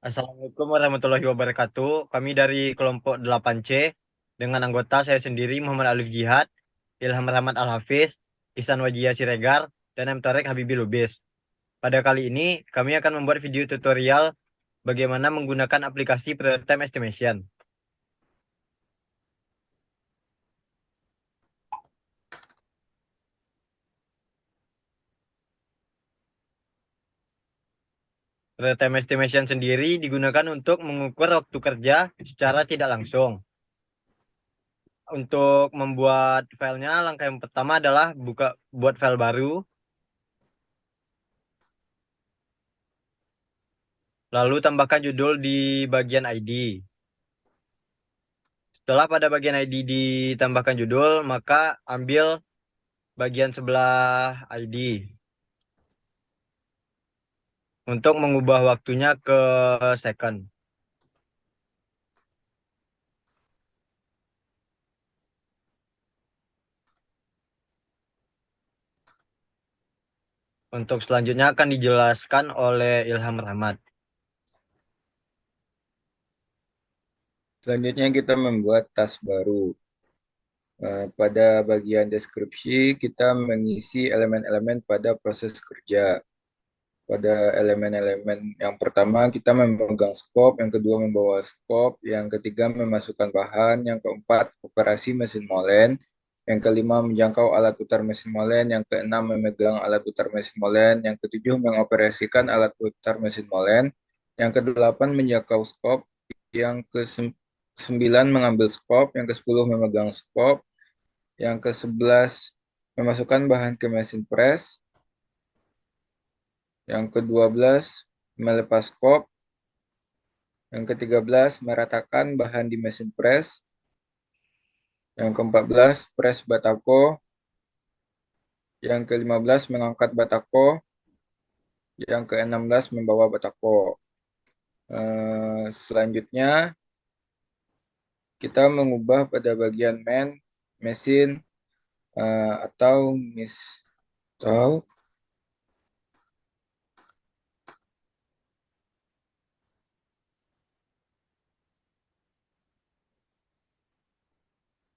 Assalamualaikum warahmatullahi wabarakatuh. Kami dari kelompok 8C dengan anggota saya sendiri Muhammad Alif Jihad, Ilham Rahmat Al-Hafiz, Ihsan Wajia Siregar, dan M. Tarek Habibi Lubis. Pada kali ini kami akan membuat video tutorial bagaimana menggunakan aplikasi Real-Time Estimation. Real-Time Estimation sendiri digunakan untuk mengukur waktu kerja secara tidak langsung. Untuk membuat filenya, langkah yang pertama adalah buat file baru. Lalu tambahkan judul di bagian ID. Setelah pada bagian ID ditambahkan judul, maka ambil bagian sebelah ID untuk mengubah waktunya ke second. Untuk selanjutnya akan dijelaskan oleh Ilham Rahmat. Selanjutnya kita membuat tas baru. Pada bagian deskripsi, kita mengisi elemen-elemen pada proses kerja. Pada elemen-elemen yang pertama, kita memegang skop, yang kedua membawa skop, yang ketiga memasukkan bahan, yang keempat operasi mesin molen, yang kelima menjangkau alat putar mesin molen, yang keenam memegang alat putar mesin molen, yang ketujuh mengoperasikan alat putar mesin molen, yang kedelapan menjangkau skop, yang ke-9 mengambil skop, yang ke-10 memegang skop, yang ke-11 memasukkan bahan ke mesin press, yang ke-12 melepas skop, yang ke-13 meratakan bahan di mesin press, yang ke-14 press batako, yang ke-15 mengangkat batako, yang ke-16 membawa batako. Selanjutnya kita mengubah pada bagian mesin, atau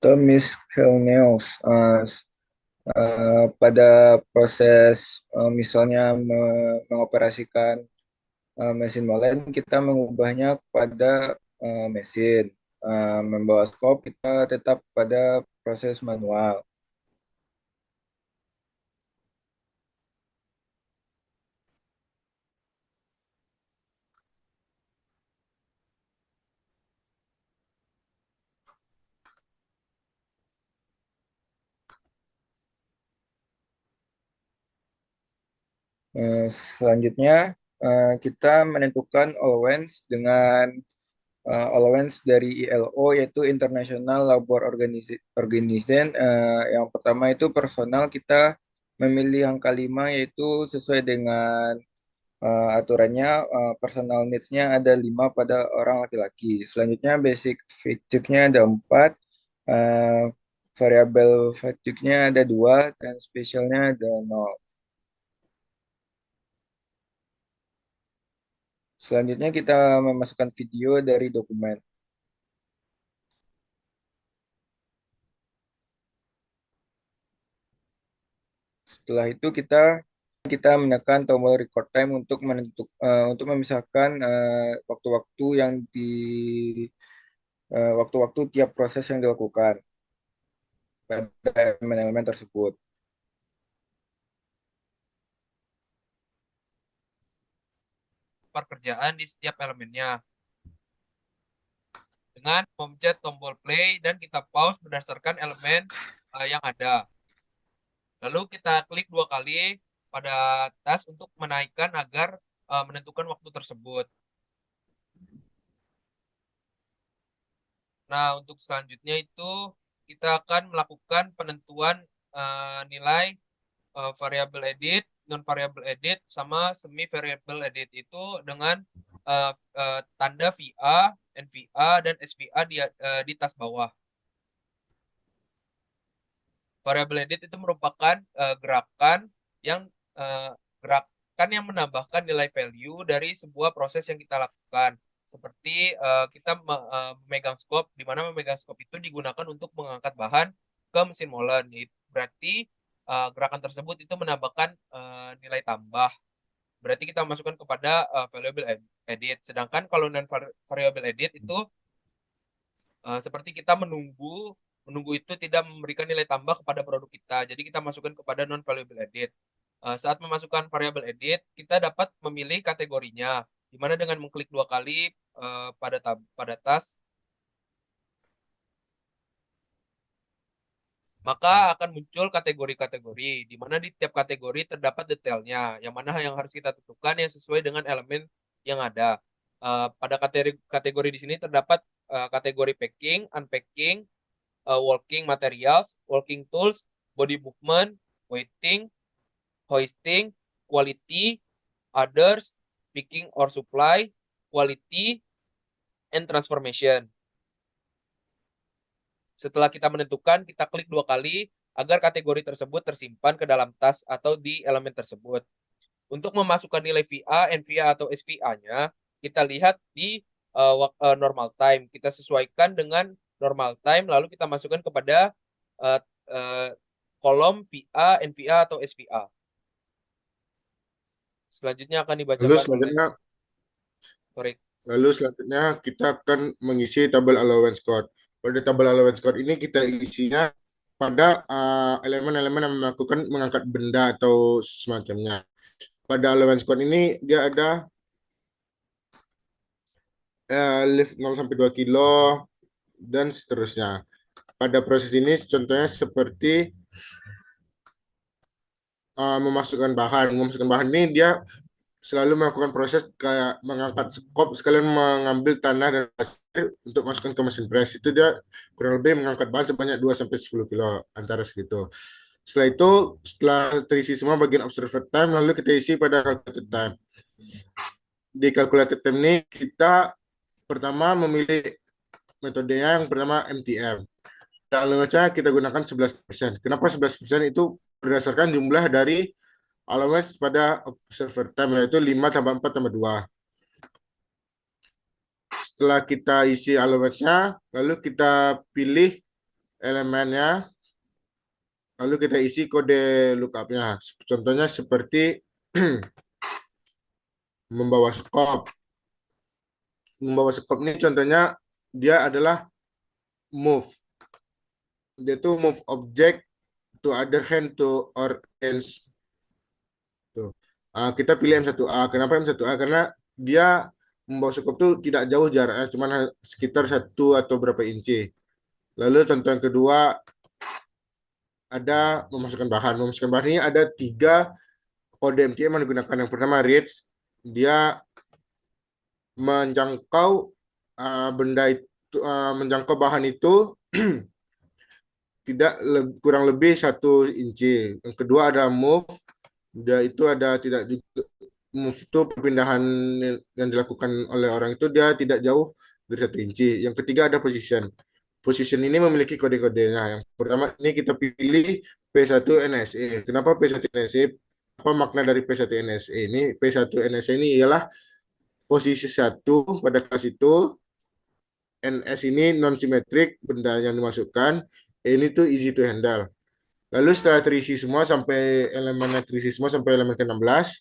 atau miscellaneous, pada proses, misalnya mengoperasikan mesin molen, kita mengubahnya pada mesin. Membawa skop kita tetap pada proses manual. Selanjutnya kita menentukan allowance dengan allowance dari ILO, yaitu International Labour Organization. Yang pertama itu personal, kita memilih angka 5, yaitu sesuai dengan aturannya. Personal needs-nya ada 5 pada orang laki-laki. Selanjutnya basic fatigue-nya ada 4, uh, variable fatigue-nya ada 2, dan special-nya ada 0. Selanjutnya kita memasukkan video dari dokumen. Setelah itu kita menekan tombol record time untuk memisahkan waktu-waktu yang di waktu-waktu tiap proses yang dilakukan pada elemen-elemen tersebut. Pekerjaan di setiap elemennya dengan memencet tombol play dan kita pause berdasarkan elemen yang ada. Lalu kita klik 2 kali pada tas untuk menaikkan agar menentukan waktu tersebut. Nah, untuk selanjutnya itu kita akan melakukan penentuan nilai variable edit, non variable edit, sama semi variable edit itu dengan tanda VA, NVA, dan SVA di tas bawah. Variable edit itu merupakan gerakan yang gerak kan yang menambahkan nilai value dari sebuah proses yang kita lakukan. Seperti kita memegang scope, di mana memegang scope itu digunakan untuk mengangkat bahan ke mesin molen. Berarti gerakan tersebut itu menambahkan nilai tambah. Berarti kita masukkan kepada variable edit. Sedangkan kalau non variable edit itu seperti kita menunggu, menunggu itu tidak memberikan nilai tambah kepada produk kita. Jadi kita masukkan kepada non valuable edit. Saat memasukkan variable edit, kita dapat memilih kategorinya, di mana dengan mengklik 2 kali pada tas, maka akan muncul kategori-kategori, di mana di tiap kategori terdapat detailnya, yang mana yang harus kita tentukan yang sesuai dengan elemen yang ada. Pada kategori di sini terdapat kategori packing, unpacking, walking materials, walking tools, body movement, weighting, hoisting, quality, others, picking or supply, quality, and transformation. Setelah kita menentukan, kita klik 2 kali agar kategori tersebut tersimpan ke dalam tas atau di elemen tersebut. Untuk memasukkan nilai VA, NVA, atau SVA-nya, kita lihat di normal time. Kita sesuaikan dengan normal time, lalu kita masukkan kepada uh, uh, kolom VA, NVA, atau SVA. Selanjutnya akan Lalu dibacakan oleh selanjutnya, Torik. kita akan mengisi tabel allowance code. Pada tabel allowance code ini kita isinya pada elemen-elemen yang mengangkat benda atau semacamnya. Pada allowance code ini dia ada lift 0 sampai 2 kilo dan seterusnya. Pada proses ini contohnya seperti memasukkan bahan. Memasukkan bahan ini dia selalu melakukan proses kayak mengangkat skop sekalian mengambil tanah dan pasir untuk masukkan ke mesin press. Itu dia kurang lebih mengangkat bahan sebanyak 2 sampai 10 kilo antara segitu. Setelah itu, setelah terisi semua bagian observed time, lalu kita isi pada calculated time. Di calculated time ini kita pertama memilih metodenya yang pertama MTM. Lalu kita gunakan 11%. Kenapa 11%? Itu berdasarkan jumlah dari allowance pada observer time, yaitu 5 tambah 4 tambah 2. Setelah kita isi allowance-nya, lalu kita pilih elemennya, lalu kita isi kode lookup-nya. Contohnya seperti membawa skop. Membawa skop ini contohnya dia adalah move. Dia tuh move object to other hand to or ends. Tuh. Kita pilih M1A. Kenapa M1A? Karena dia membawa skop itu tidak jauh jaraknya, cuma sekitar 1 atau berapa inci. Lalu contoh yang kedua ada memasukkan bahan. Memasukkan bahan ini ada 3 kode MTM yang digunakan. Yang pertama reach, dia menjangkau benda itu, menjangkau bahan itu tidak kurang lebih 1 inci. Yang kedua ada move, dia itu ada tidak juga move itu perpindahan yang dilakukan oleh orang itu dia tidak jauh dari 1 inci. Yang ketiga ada position. Position ini memiliki kode-kodenya. Yang pertama ini kita pilih P1 NSE. Kenapa P1 NSE? Apa makna dari P1 NSE ini? P1 NSE ini ialah posisi 1 pada kelas itu. NS ini non simetrik, benda yang dimasukkan. Ini tuh easy to handle. Lalu setelah terisi semua sampai elemen terisi semua sampai elemen ke-16,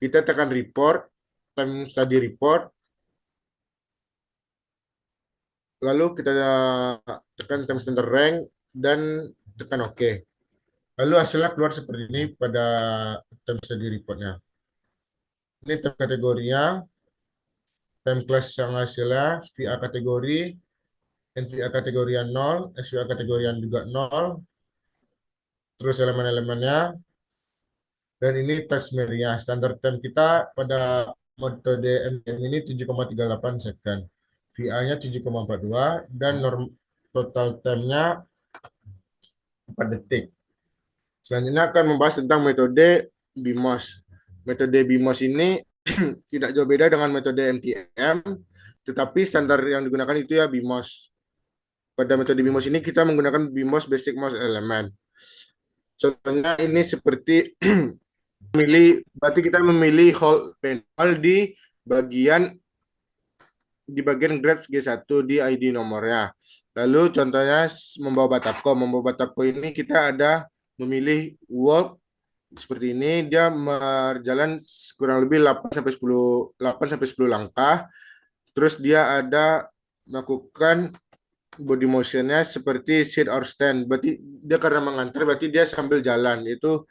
kita tekan report, time study report, lalu kita tekan time standard rank dan tekan OK. Lalu hasilnya keluar seperti ini pada time study reportnya. Ini time kategorinya, time class yang hasilnya, VA kategori, NVA kategorian 0, SVA kategorian juga 0, terus elemen-elemennya, dan ini task media. Standar time kita pada metode MTM ini 7,38 second. VA-nya 7,42 dan total time-nya 4 detik. Selanjutnya akan membahas tentang metode BIMOS. Metode BIMOS ini tidak jauh beda dengan metode MTM, tetapi standar yang digunakan itu ya BIMOS. Pada metode BIMOS ini kita menggunakan BIMOS Basic Mouse Element. Contohnya ini seperti Berarti kita memilih whole manual bagian di bagian grab G1 di ID nomornya. Lalu contohnya membawa batako. Membawa batako ini kita ada memilih walk seperti ini. Dia berjalan kurang lebih 8 sampai 10 langkah. Terus dia ada melakukan body motionnya seperti sit or stand. Berarti dia karena mengantar, berarti dia sambil jalan. Itu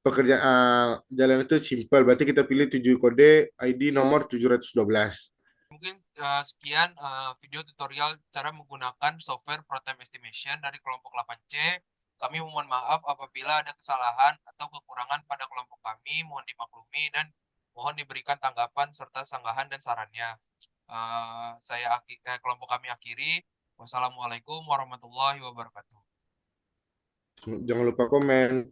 pekerjaan jalan itu simple. Berarti kita pilih 7 kode ID nomor 712. Mungkin sekian video tutorial cara menggunakan software ProTime Estimation dari kelompok 8C. Kami mohon maaf apabila ada kesalahan atau kekurangan pada kelompok kami. Mohon dimaklumi dan mohon diberikan tanggapan serta sanggahan dan sarannya. Kelompok kami akhiri. Wassalamualaikum warahmatullahi wabarakatuh. Jangan lupa komen.